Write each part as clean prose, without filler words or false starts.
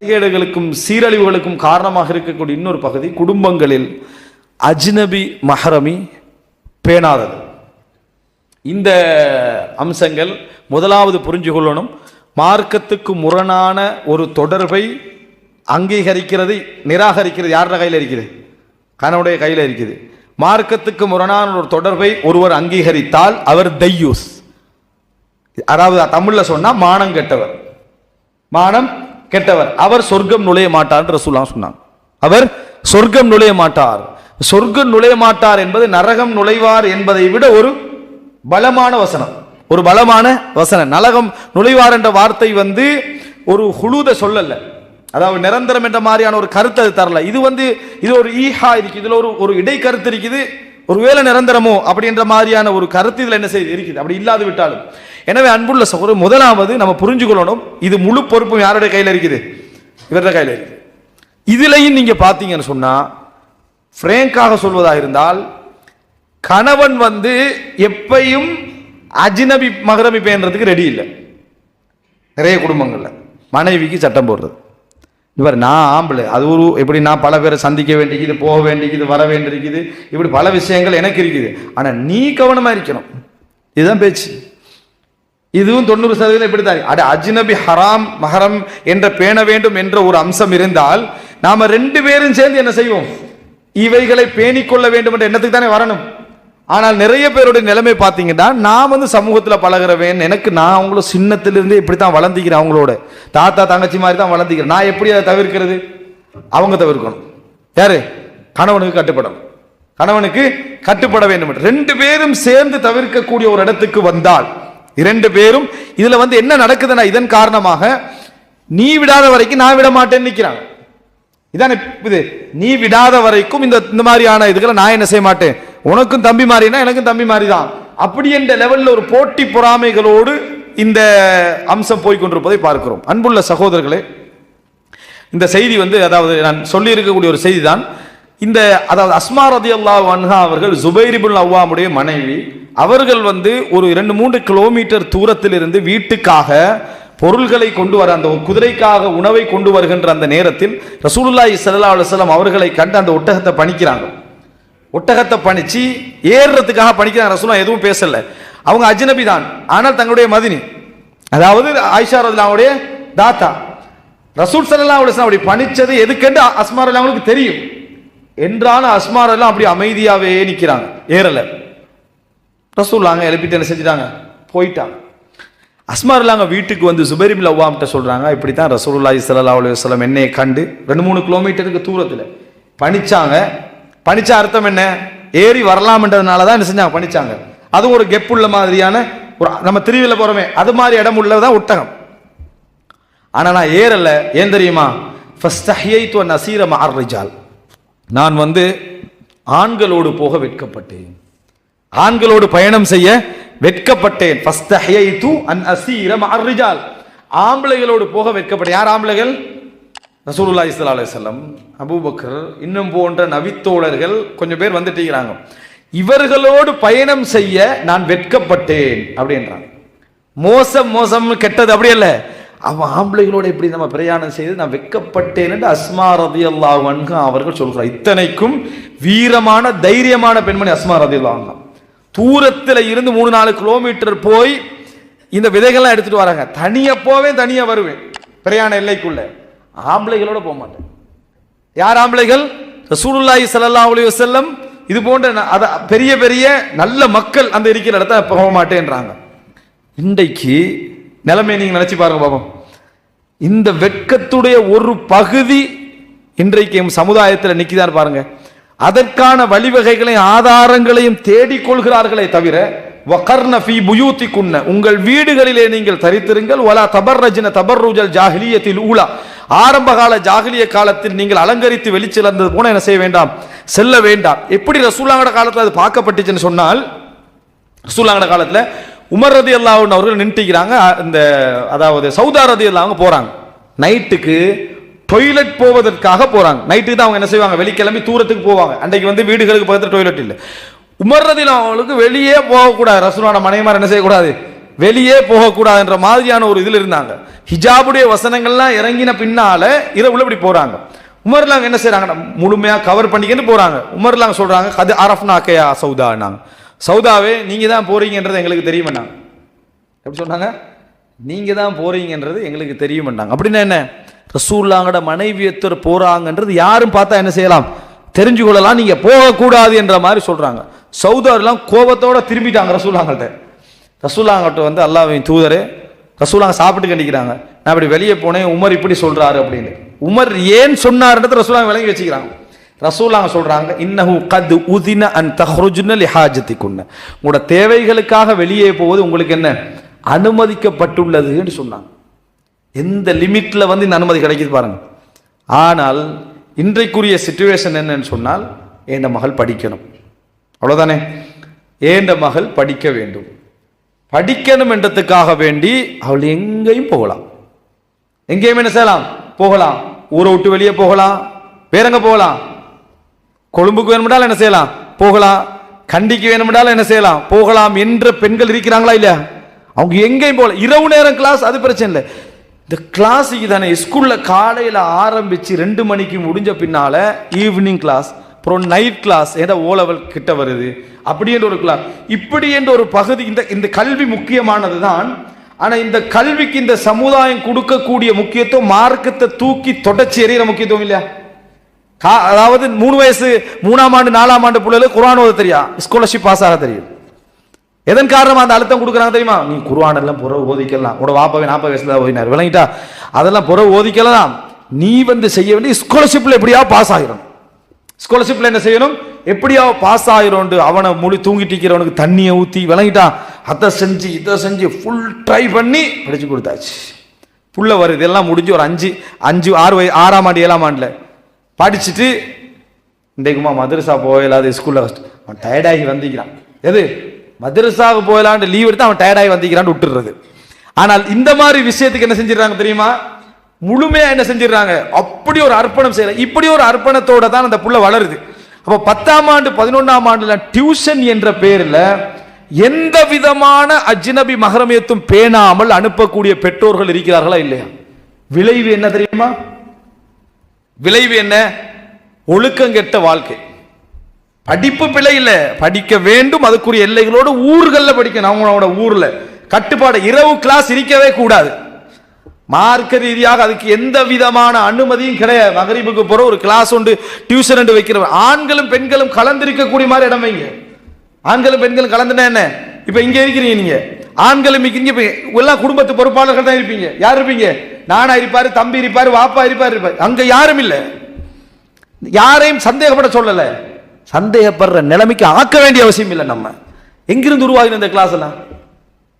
கேடுகளுக்கும் சீரழிவுகளுக்கும் காரணமாக இருக்கக்கூடிய இன்னொரு பகுதி, குடும்பங்களில் அஜ்னபி மஹரமி பேணாதது. இந்த அம்சங்கள் முதலாவது புரிஞ்சு கொள்ளணும். மார்க்கத்துக்கு முரணான ஒரு தொடர்பை அங்கீகரிக்கிறது நிராகரிக்கிறது யாரோட கையில் இருக்குது? கணவனுடைய கையில் இருக்குது. மார்க்கத்துக்கு முரணான ஒரு தொடர்பை ஒருவர் அங்கீகரித்தால் அவர் தையூஸ், அதாவது தமிழ்ல சொன்னா மானம் கெட்டவர். மானம் கெட்டவர். அவர் சொர்க்கம் நுழைய மாட்டார் ரசூலுல்லாஹ் சொன்னாங்க. அவர் சொர்க்கம் நுழைய மாட்டார். சொர்க்கம் நுழைய மாட்டார் என்பது நரகம் நுழைவார் என்பதை விட ஒரு பலமான வசனம், ஒரு பலமான வசனம். நரகம் நுழைவார் என்ற வார்த்தை ஒரு ஹுலூத சொல்லல, அதாவது நிரந்தரம் என்ற மாதிரியான ஒரு கருத்து அது தரல. இது ஒரு ஈஹா இருக்கு, இதுல ஒரு இடை கருத்து இருக்குது. ஒருவேளை நிரந்தரமோ அப்படின்ற மாதிரியான ஒரு கருத்து இதுல என்ன செய்து இருக்குது, அப்படி இல்லாது விட்டாலும். எனவே அன்புள்ள சகோதரர், முதலாவது நம்ம புரிஞ்சுக்கொள்ளணும், இது முழு பொறுப்பும் யாருடைய கையில் இருக்குது? இவருடைய கையில் இருக்குது. இதுலையும் நீங்க பாத்தீங்கன்னு சொன்னா, பிராங்காக சொல்வதாக இருந்தால், கணவன் எப்பையும் அஜ்னபி மஹரமி பேணுறதுக்கு ரெடி இல்லை. நிறைய குடும்பங்கள்ல மனைவிக்கு சட்டம் போடுறது. இவர் நான் ஆம்பளை, அது எப்படி நான் பல பேரை சந்திக்க வேண்டிக்குது, போக வேண்டிக்குது, வர வேண்டியிருக்குது, இப்படி பல விஷயங்கள் எனக்கு இருக்குது. ஆனா நீ கவனமா இருக்கணும். இதுதான் பேச்சு. இதுவும் 90% இப்படித்தான். அஜ்னபி ஹராம் மஹரம் என்ற பேண வேண்டும் என்ற ஒரு அம்சம் இருந்தால் நாம ரெண்டு பேரும் சேர்ந்து என்ன செய்வோம்? இவைகளை பேணிக்கொள்ள வேண்டும் என்ற எண்ணத்துக்கு தானே வரணும். ஆனால் நிறைய பேருடைய நிலைமை பார்த்தீங்கன்னா, நான் சமூகத்தில் பழகிறவேன், நான் அவங்கள சின்னத்திலிருந்தே இப்படித்தான் வளர்ந்திக்கிறேன், அவங்களோட தாத்தா தங்கச்சி மாதிரி தான் வளர்ந்திக்கிறேன். நான் எப்படி அதை தவிர்க்கிறது? அவங்க தவிர்க்கணும். யாரு? கணவனுக்கு கட்டுப்படணும். கணவனுக்கு கட்டுப்பட வேண்டும். ரெண்டு பேரும் சேர்ந்து தவிர்க்கக்கூடிய ஒரு இடத்துக்கு வந்தால், இரண்டு பேரும் இதுல என்ன நடக்குதுன்னா, இதன் காரணமாக நீ விடாத வரைக்கும் நான் விட மாட்டேன்னு நிற்கிறாங்க. இதான் இது. நீ விடாத வரைக்கும் இந்த மாதிரியான இதுகளை நான் என்ன செய்ய மாட்டேன், உனக்கும் தம்பி மாறினா எனக்கும் தம்பி மாறி தான், அப்படி என்ற லெவலில் ஒரு போட்டி பொறாமைகளோடு இந்த அம்சம் போய்கொண்டிருப்பதை பார்க்கிறோம். அன்புள்ள சகோதரர்களே, இந்த செய்தி அதாவது நான் சொல்லி இருக்கக்கூடிய ஒரு செய்தி தான். அதாவது அஸ்மா ரலியல்லாஹு அன்ஹா அவர்கள் ஜுபைர் இப்னு அவ்வாமுடைய மனைவி. அவர்கள் ஒரு 2-3 கிலோமீட்டர் தூரத்தில் இருந்து வீட்டுக்காக பொருள்களை கொண்டு வர, அந்த குதிரைக்காக உணவை கொண்டு வருகின்ற அந்த நேரத்தில் ரசூலுல்லாஹி ஸல்லல்லாஹு அலைஹி வஸல்லம் அவர்களை கண்டு அந்த ஒட்டகத்தை பணிக்கிறாங்க. ஒட்டகத்தை பணிச்சு ஏறுறதுக்காக பணிக்கிறாங்க. ரசூலுல்லாஹ் எதுவும் பேசல. அவங்க அஜ்னபி தான், ஆனால் தங்களுடைய மதினி, அதாவது ஆயிஷா ரலியல்லாஹுடைய தாத்தா. ரசூல் ஸல்லல்லாஹு அலைஹி வஸல்லம் அப்படி பணிச்சது எதுக்கென்று அஸ்மா ரலியல்லாஹுக்கு தெரியும். என்றாலும் அஸ்மா ரலியல்லாஹு அப்படி அமைதியாவே நிற்கிறாங்க, ஏறல. ரசூலுல்லாஹ் எழுப்பிட்டு என்ன செஞ்சிட்டாங்க? போயிட்டாங்க. அஸ்மா ரலியல்லாஹு வீட்டுக்கு ஜுபைர் இப்னு அவ்வாம்கிட்ட சொல்றாங்க, இப்படித்தான் ரசூலுல்லாஹி ஸல்லல்லாஹு அலைஹி வஸல்லம் என்னைய கண்டு 2-3 கிலோமீட்டருக்கு தூரத்தில் பணிச்சாங்க. பணிச்ச அர்த்தம் என்ன? ஏறி வரலாம்ன்றதுனால தான் என்ன செஞ்சாங்க? பணிச்சாங்க. அதுவும் ஒரு கெப்புள்ள மாதிரியான ஒரு, நம்ம திருவிழா போறோமே அது மாதிரி இடம் உள்ளதான் ஒட்டகம். ஆனா நான் ஏறல. ஏன் தெரியுமா? ஃபஸ்தஹியைது அன் அஸீர மஅர் ரிஜால். நான் ஆண்களோடு போக வெட்கப்பட்டேன், ஆண்களோடு பயணம் செய்ய வெட்கப்பட்டேன். ஃபஸ்தஹியைது அன் அஸீர மஅர் ரிஜால். ஆம்பளைகளோடு போக வெட்கப்பட்டேன். யார் ஆம்பளைகள்? ரசூலுல்லாஹி ஸல்லல்லாஹு அலைஹி வஸல்லம், அபூபக்கர், இன்னும் போன்ற நபித்தோழர்கள் கொஞ்சம் பேர் வந்துட்டீங்கிறாங்க. இவர்களோடு பயணம் செய்ய நான் வெட்கப்பட்டேன் அப்படின்றாங்க. மோசம் கெட்டது அப்படி அல்ல, அவன் ஆம்பளைகளோடு எப்படி நம்ம பிரயாணம் செய்து நான் வெட்கப்பட்டேன் என்று அஸ்மா ரலியல்லாஹு அன்ஹா அவர்கள் சொல்கிறார். இத்தனைக்கும் வீரமான தைரியமான பெண்மணி அஸ்மா ரலியல்லாஹு அன்ஹா. தூரத்தில் இருந்து 3-4 கிலோமீட்டர் போய் இந்த விதைகள்லாம் எடுத்துட்டு வராங்க. தனியா போவேன், தனியா வருவேன் பிரயாண எல்லைக்குள்ள. ஆம்பளைகளோட போக மாட்டேன். யார் ஆம்பளைகள்? ரசூலுல்லாஹி ஸல்லல்லாஹு அலைஹி வஸல்லம், இது போன்ற பெரிய பெரிய நல்ல மக்கள் அந்த இருக்கிற இடத்த போக மாட்டேன்றாங்க. இன்றைக்கு நிலைமை நீங்க நினைச்சு பாருங்க பாப்போம். இந்த வெட்கத்துடைய ஒரு பகுதி இன்றைக்கு சமுதாயத்தில் நிற்கிதான் பாருங்க. அதற்கான வழிவகைகளையும் ஆதாரங்களையும் தேடிக்கொள்கிறார்களே தவிர, வகர்ன ஃபீ புயூத்திகுன்ன, உங்கள் வீடுகளிலே நீங்கள் தரித்திருங்கள், வலா தபர்ரஜ்ன தபர்ருஜல் ஜாஹிலியத்தில் ஊலா, ஆரம்ப கால ஜாஹிலிய காலத்தில் நீங்கள் அலங்கரித்து வெளிச்செல்லந்தது போல என்ன செய்ய வேண்டாம், செல்ல வேண்டாம். எப்படி ரசூலுல்லாஹ்வோட காலத்தில் அது பார்க்கப்பட்டுச்சுன்னு சொன்னால், ரசூலுல்லாஹ்வோட காலத்தில் உமர் ரலியல்லாஹு அன்ஹு அவர்கள் நின்றுக்கிறாங்க. அதாவது சௌதா ரலியல்லாஹு அன்ஹு போறாங்க நைட்டுக்கு டொய்லெட் போவதற்காக போறாங்க. நைட்டுக்கு தான் அவங்க என்ன செய்வாங்க, வெளிக்கிளம்பி தூரத்துக்கு போவாங்க. அன்றைக்கு வீடுகளுக்கு பக்கத்தில் டொய்லெட் இல்லை. உமர் ரலியல்லாஹு அவங்களுக்கு வெளியே போகக்கூடாது, ரசூலுல்லாஹ் மனைவிமார் என்ன செய்யக்கூடாது, வெளியே போகக்கூடாது என்ற மாதிரியான ஒரு இதில் இருந்தாங்க. ஹிஜாபுடைய வசனங்கள்லாம் இறங்கின பின்னால இரவுல இப்படி போறாங்க. உமர்லாங்க என்ன செய்யறாங்க, முழுமையா கவர் பண்ணிக்கிட்டு போறாங்க. உமர்லாங்க சொல்றாங்க, அது அரஃப்னாக்கையா சௌதானாங்க, சௌதாவே நீங்க தான் போறீங்கன்றது எங்களுக்கு தெரியுமாண்ணாங்க. எப்படி சொன்னாங்க, நீங்க தான் போறீங்கன்றது எங்களுக்கு தெரியுமாண்ணாங்க. அப்படின்னா என்ன, ரசூலுல்லாஹ்வோட மனைவியத்தர் போறாங்கன்றது யாரும் பார்த்தா என்ன செய்யலாம், தெரிஞ்சு கொள்ளலாம், நீங்க போகக்கூடாது என்ற மாதிரி சொல்றாங்க. சௌதாரெல்லாம் கோபத்தோட திரும்பிட்டாங்க ரசூலுல்லாஹ்கிட்ட. ரசூலுல்லாஹ்கிட்ட வந்து அல்லாஹ்வின் தூதரே, ரசூலுல்லாஹ் சாப்பிட்டு கண்டிக்கிறாங்க, நான் இப்படி வெளியே போனேன், உமர் இப்படி சொல்றாரு அப்படின்னு. உமர் ஏன் சொன்னார்ன்றது ரசூலுல்லாஹ் விளங்கி வச்சுக்கிறாங்க. ரசூலுல்லாஹ் சொல்றாங்க, இன்னஹு கத் உதின அன் தஹ்ருஜ்ன லிஹாஜத்திகுன்ன, உங்களோட தேவைகளுக்காக வெளியே போவது உங்களுக்கு என்ன அனுமதிக்கப்பட்டுள்ளது என்று சொன்னாங்க. எந்த லிமிட்ல வந்து இந்த அனுமதி கிடைக்குது பாருங்க. ஆனால் இன்றைக்குரிய சிச்சுவேஷன் என்னன்னு சொன்னால், ஏண்ட மகள் படிக்கணும், அவ்வளவுதானே, ஏண்ட மகள் படிக்க வேண்டும், படிக்கணும் என்றதுக்காக வேண்டி அவள் எங்கேயும் போகலாம், எங்கேயும் என்ன செய்யலாம் போகலாம், ஊரை விட்டு வெளியே போகலாம், வேறங்க போகலாம், கொழும்புக்கு வேணும்னாலும் என்ன செய்யலாம் போகலாம், கண்டிக்கு வேணும்னாலும் என்ன செய்யலாம் போகலாம் என்ற பெண்கள் இருக்கிறாங்களா இல்லையா, அவங்க எங்கேயும் போகலாம். இரவு நேரம் கிளாஸ் அது பிரச்சனை இல்லை, இந்த கிளாஸுக்கு தானே ஸ்கூல்ல காலையில் ஆரம்பிச்சு 2 மணிக்கு முடிஞ்ச பின்னால ஈவினிங் கிளாஸ், அப்புறம் நைட் கிளாஸ், ஏதோ ஓ லெவல் கிட்ட வருது அப்படி என்ற ஒரு கிளாஸ், இப்படி என்ற ஒரு பகுதி. இந்த கல்வி முக்கியமானது தான். ஆனா இந்த கல்விக்கு இந்த சமுதாயம் கொடுக்கக்கூடிய முக்கியத்துவம் மார்க்கத்தை தூக்கி தொடச்சி எறிகிற முக்கியத்துவம் இல்லையா. அதாவது 3 வயசு 3ஆம் ஆண்டு 4ஆம் ஆண்டு பிள்ளைகளுக்கு குர்ஆன் ஓத தெரியா, ஸ்காலர்ஷிப் பாஸ் ஆக தெரியும். எதன் காரணமா அந்த அழுத்தம் கொடுக்குறாங்க தெரியுமா, நீ குர்ஆன் எல்லாம் புற ஓதிக்கலாம், உட வாப்பாவே 40 வயசுல ஓதினார் விளங்கிட்டா, அதெல்லாம் புற ஓதிக்கலாம், நீ வந்து செய்ய வேண்டிய ஸ்காலர்ஷிப்ல எப்படியா பாஸ் ஆகிரும், ஸ்காலர்ஷிப்ல என்ன செய்யணும் எப்படியா பாஸ் ஆகிரும். அவனை முழு தூங்கிட்டு இருக்கிறவனுக்கு தண்ணியை ஊற்றி விளங்கிட்டான், அதை செஞ்சு இதை செஞ்சு ஃபுல் ட்ரை பண்ணி படிச்சு கொடுத்தாச்சு. புள்ள வருது எல்லாம் முடிஞ்சு ஒரு 6ஆம் ஆண்டு 7ஆம் ஆண்டுல படிச்சுட்டு இன்றைக்குமா மதரசா போயிடாது, ஸ்கூல்ல அவன் டயர்டாகி வந்திக்கிறான். எது மதரசாவுக்கு போயிடலான்னு லீவ் எடுத்து அவன் டயர்டாகி வந்திக்கிறான்னு விட்டுறது. ஆனால் இந்த மாதிரி விஷயத்துக்கு என்ன செஞ்சிடறாங்க தெரியுமா, முழுமையா என்ன செஞ்சிடறாங்க, அப்படி ஒரு அர்ப்பணம் செய்யற, இப்படி ஒரு அர்ப்பணத்தோட தான் அந்த புள்ள வளருது. அப்ப 10ஆம் ஆண்டு 11ஆம் ஆண்டுல டியூஷன் என்ற பேர்ல எந்த விதமான அஜ்னபி மஹரமியத்தும் பேணாமல் அனுப்பக்கூடிய பெற்றோர்கள் இருக்கிறார்களா இல்லையா. விளைவு என்ன தெரியுமா, விளைவு என்ன, ஒழுக்கங்கெட்ட வாழ்க்கை. படிப்பு பிழை இல்ல, படிக்க வேண்டும், அதுக்குரிய எல்லைகளோடு ஊர்கள்ல படிக்கணும், அவங்களோட ஊர்ல கட்டுப்பாடு. இரவு கிளாஸ் இருக்கவே கூடாது, மார்க்க ரீதியாக அதுக்கு எந்த விதமான அனுமதியும் கிடையாது. மகரிபுக்கு போற ஒரு கிளாஸ் உண்டு, டியூஷன் உண்டு வைக்கிறவர், ஆண்களும் பெண்களும் கலந்திருக்கக்கூடிய மாதிரி இடம் வைங்க. ஆண்களும் பெண்களும் கலந்துனா என்ன, இப்ப இங்க இருக்கிறீங்க நீங்க, ஆண்களும் இங்க எல்லாம் குடும்பத்து பொறுப்பாளர்கள் தான் இருப்பீங்க. யார் இருப்பீங்க, நானா இருப்பாரு, தம்பி இருப்பாரு, வாப்பா இருப்பாரு. அங்க யாரும் இல்ல, யாரையும் சந்தேகப்பட சொல்லல, சந்தேகப்படுற நிலைமைக்கு ஆக்க வேண்டிய அவசியம் இல்லை. நம்ம எங்கிருந்து உருவாகின இந்த கிளாஸ் எல்லாம்,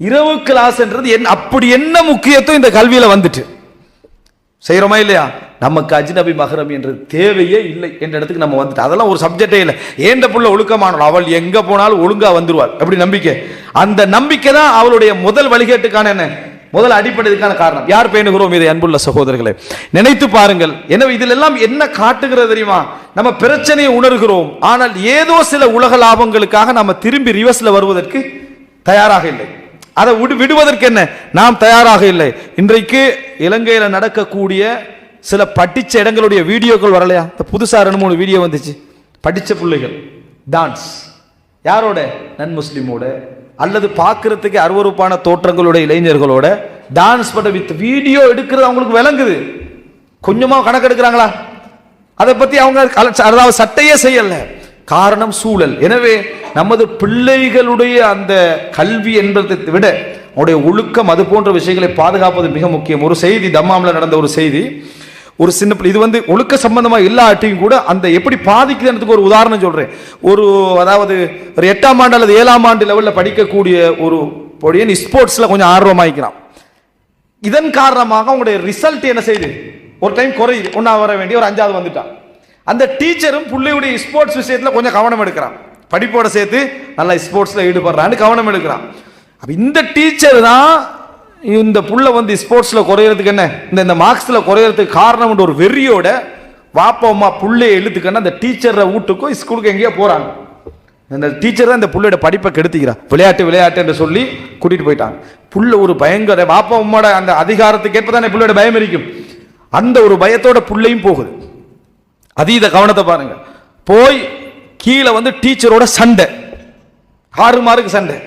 இரவு கிளாஸ் என்றது அப்படி என்ன முக்கியத்துவம் இந்த கல்வியில வந்துட்டு செய்யறோமா இல்லையா. நமக்கு அஜ்னபி மஹரம் என்ற தேவையே இல்லை என்ற இடத்துக்கு நம்ம வந்துட்டு, அதெல்லாம் ஒரு சப்ஜெக்டே இல்லை. ஏண்ட புள்ள ஒழுக்கமானவள், அவள் எங்க போனாலும் ஒழுங்கா வந்துருவாள் அப்படி நம்பிக்கை. அந்த நம்பிக்கை தான் அவளுடைய முதல் வழிகேட்டுக்கான என்ன, முதல் அடிப்படைக்கான காரணம். யார் பேணுகிறோம் இதை, அன்புள்ள சகோதரர்களை நினைத்து பாருங்கள். எனவே இதில் எல்லாம் என்ன காட்டுகிறது தெரியுமா, நம்ம பிரச்சனையை உணர்கிறோம், ஆனால் ஏதோ சில உலக லாபங்களுக்காக நம்ம திரும்பி ரிவர்ஸ்ல வருவதற்கு தயாராக இல்லை, அதை விடுவதற்கு என்ன நாம் தயாராக இல்லை. இன்றைக்கு இலங்கையில நடக்கக்கூடிய சில படிச்ச இடங்களுடைய வீடியோக்கள் வரலையா, புதுசா 2-3 வீடியோ வந்துச்சு. படிச்ச பிள்ளைகள் டான்ஸ், யாரோட, நன் முஸ்லிமோட அல்லது பார்க்கறதுக்கு அருவருப்பான தோற்றங்களுடைய இளைஞர்களோட டான்ஸ் பண்ண வித் வீடியோ எடுக்கிறது அவங்களுக்கு விளங்குது. கொஞ்சமா கணக்கு எடுக்கிறாங்களா, அதை பத்தி அவங்க அதாவது சட்டையே செய்யல, காரணம் சூழல். எனவே நமது பிள்ளைகளுடைய அந்த கல்வி என்பதை விட அவருடைய ஒழுக்கம், அது போன்ற விஷயங்களை பாதுகாப்பது மிக முக்கியம். ஒரு செய்தி, தம்மாம்ல நடந்த ஒரு செய்தி, ஒரு சின்ன பிள்ளை, இது வந்து ஒழுக்க சம்பந்தமா எல்லாட்டையும் கூட அந்த எப்படி பாதிக்குதுன்றதுக்கு ஒரு உதாரணம் சொல்றேன். அதாவது ஒரு 8ஆம் ஆண்டு அல்லது 7ஆம் ஆண்டு லெவலில் படிக்கக்கூடிய ஒரு பொடியன் ஸ்போர்ட்ஸ்ல கொஞ்சம் ஆர்வமாயிக்கிறான். இதன் காரணமாக அவங்களுடைய ரிசல்ட் என்ன செய்யுது, ஒரு டைம் குறையுது, 1ஆவது வர வேண்டிய ஒரு 5ஆவது வந்துட்டான். அந்த டீச்சரும் பிள்ளையுடைய ஸ்போர்ட்ஸ் விஷயத்துல கொஞ்சம் கவனம் எடுக்கிறான், படிப்போட சேர்த்து நல்லா ஸ்போர்ட்ஸ்ல ஈடுபடுறான்னு கவனம் எடுக்கிறான். அப்ப இந்த டீச்சர் தான் இந்த புள்ள வந்து ஸ்போர்ட்ஸ்ல குறையறதுக்கு என்ன, இந்த மார்க்ஸ்ல குறையறதுக்கு காரணம் ஒரு வெறியோட வாப்பா அம்மா புள்ளைய எழுத்துக்கன்னா அந்த டீச்சர் வீட்டுக்கும் ஸ்கூலுக்கு எங்கேயோ போறாங்க. இந்த டீச்சர் தான் இந்த புள்ளையோட படிப்பை கெடுத்துக்கிறா. விளையாட்டு என்று சொல்லி கூட்டிட்டு போயிட்டாங்க. புள்ள ஒரு பயங்கர பாப்பா உம்மோட அந்த அதிகாரத்துக்கு ஏற்பதானே புள்ளையோட பயம் இருக்கும். அந்த ஒரு பயத்தோட புள்ளையும் போகுது. அதீத கவனத்தை பாருங்க. போய் கீழே டீச்சரோட சண்டை, 6 மார்க்கு சண்டை.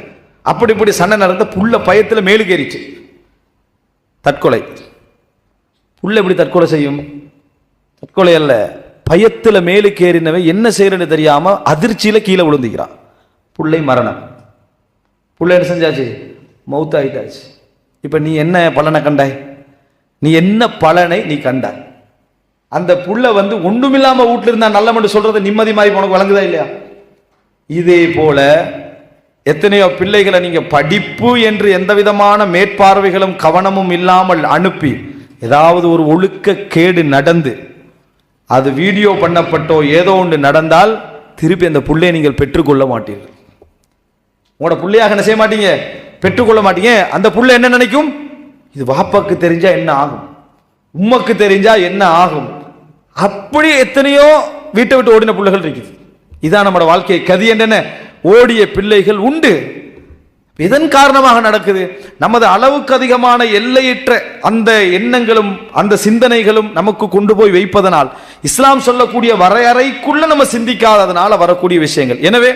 அப்படி சண்டை நடந்த புள்ள பயத்துல மேலுக்கு ஏறிச்சு, தற்கொலை. புள்ள எப்படி தற்கொலை செய்யும்? தற்கொலை அல்ல, பயத்துல மேலுக்கு ஏறினவன் என்ன செய்யறன்னு தெரியாம அதிர்ச்சியில கீழே விழுந்துக்கிறான். புள்ளை மரணம். புள்ள என்ன செஞ்சாச்சு? மௌத்தாயிட்டாச்சு. இப்ப நீ என்ன பலனை கண்டாய்? நீ என்ன பலனை நீ கண்டாய்? அந்த புள்ள ஒண்ணுமில்லாம வீட்டுல இருந்தா நல்ல சொல்றது நிம்மதி மாதிரி உனக்கு வழங்குதா இல்லையா? இதே போல எத்தனையோ பிள்ளைகளை நீங்க படிப்பு என்று எந்த விதமான மேற்பார்வைகளும் கவனமும் இல்லாமல் அனுப்பி ஏதாவது ஒரு ஒழுக்க கேடு நடந்து அது வீடியோ பண்ணப்பட்டோ ஏதோ ஒன்று நடந்தால் திருப்பி அந்த புள்ளையை நீங்கள் பெற்றுக்கொள்ள மாட்டீர்கள். உங்களோட புள்ளையாக என்ன செய்ய மாட்டீங்க? பெற்றுக்கொள்ள மாட்டீங்க. அந்த புள்ளை என்ன நினைக்கும்? இது வாப்பாக்கு தெரிஞ்சா என்ன ஆகும், உம்மக்கு தெரிஞ்சா என்ன ஆகும்? அப்படி எத்தனையோ வீட்டை விட்டு ஓடின பிள்ளைகள் இருக்குது. இதான் நம்மளோட வாழ்க்கை கதி. என்ன ஓடிய பிள்ளைகள் உண்டு. இதன் காரணமாக நடக்குது. நமது அளவுக்கு அதிகமான எல்லையற்ற அந்த எண்ணங்களும் அந்த சிந்தனைகளும் நமக்கு கொண்டு போய் வைப்பதனால், இஸ்லாம் சொல்லக்கூடிய வரையறைக்குள்ள நம்ம சிந்திக்காததனால வரக்கூடிய விஷயங்கள். எனவே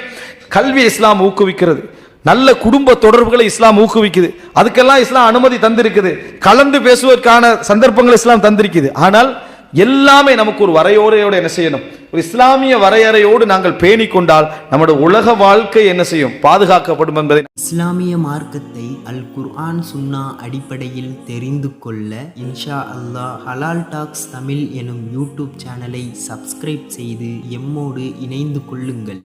கல்வி இஸ்லாம் ஊக்குவிக்கிறது, நல்ல குடும்ப தொடர்புகளை இஸ்லாம் ஊக்குவிக்குது, அதுக்கெல்லாம் இஸ்லாம் அனுமதி தந்திருக்குது, கலந்து பேசுவதற்கான சந்தர்ப்பங்கள் இஸ்லாம் தந்திருக்குது. ஆனால் எல்லாமே நமக்கு ஒரு வரையறையோடு என்ன செய்யணும்? ஒரு இஸ்லாமிய வரையறையோடு நாங்கள் பேணி கொண்டால் நம்முடைய உலக வாழ்க்கை என்ன செய்யும்? பாதுகாக்கப்படும் என்பதை. இஸ்லாமிய மார்க்கத்தை அல் குர்ஆன் சுன்னா அடிப்படையில் தெரிந்து கொள்ள இன்ஷா அல்லாஹ் ஹலால் டாக்ஸ் தமிழ் எனும் யூடியூப் சேனலை சப்ஸ்கிரைப் செய்து எம்மோடு இணைந்து கொள்ளுங்கள்.